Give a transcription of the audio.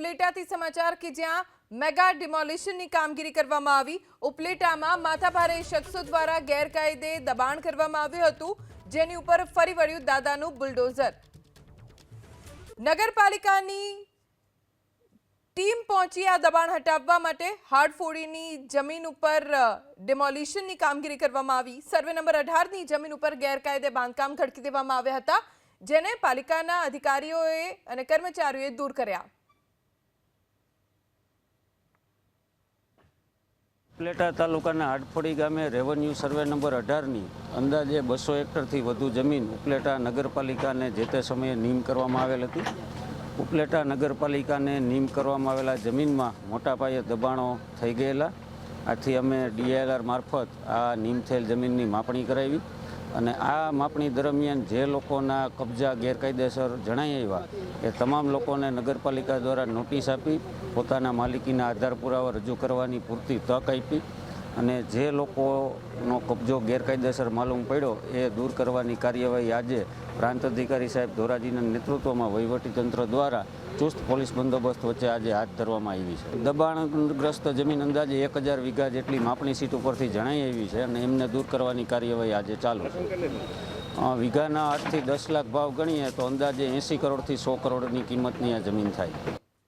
ઉપલેટાથી સમાચાર કે જ્યાં મેગા ડિમોલિશનની કામગીરી કરવામાં આવી। ઉપલેટામાં માથાભારે શખ્સો દ્વારા ગેરકાયદે દબાણ કરવામાં આવ્યું હતું, જેની ઉપર ફરી વળ્યું દાદાનું બુલડોઝર। નગરપાલિકાની ટીમ પહોંચી આ દબાણ હટાવવા માટે। હાડફોડીની જમીન ઉપર ડિમોલિશનની કામગીરી કરવામાં આવી। સર્વે નંબર 18ની જમીન ઉપર ગેરકાયદે બાંધકામ ખડકી દેવામાં આવ્યા હતા, જેને પાલિકાના અધિકારીઓએ અને કર્મચારીઓએ દૂર કર્યા। ઉપલેટા તાલુકાના હાડફોડી ગામે રેવન્યુ સર્વે નંબર 18ની અંદાજે 200 હેક્ટરથી વધુ જમીન ઉપલેટા નગરપાલિકાને જે તે સમયે નીમ કરવામાં આવેલ હતી। ઉપલેટા નગરપાલિકાને નીમ કરવામાં આવેલા જમીનમાં મોટા પાયે દબાણો થઈ ગયેલા, આથી અમે DILR મારફત આ નીમ થયેલ જમીનની માપણી કરાવી અને આ માપણી દરમિયાન જે લોકોના કબજા ગેરકાયદેસર જણાઈ આવ્યા એ તમામ લોકોને નગરપાલિકા દ્વારા નોટિસ આપી પોતાના માલિકીના આધાર પુરાવા રજૂ કરવાની પૂરતી તક આપી અને જે લોકોનો કબજો ગેરકાયદેસર માલુમ પડ્યો એ દૂર કરવાની કાર્યવાહી આજે પ્રાંત અધિકારી સાહેબ ધોરાજીના નેતૃત્વમાં વહીવટીતંત્ર દ્વારા ચુસ્ત પોલીસ બંદોબસ્ત વચ્ચે આજે હાથ ધરવામાં આવી છે। દબાણગ્રસ્ત જમીન અંદાજે 1000 વીઘા જેટલી માપણી સીટ ઉપરથી જણાઈ આવી છે અને એમને દૂર કરવાની કાર્યવાહી આજે ચાલુ છે। વીઘાના 8 થી 10 લાખ ભાવ ગણીએ તો અંદાજે 80 કરોડથી 100 કરોડની કિંમતની આ જમીન થાય।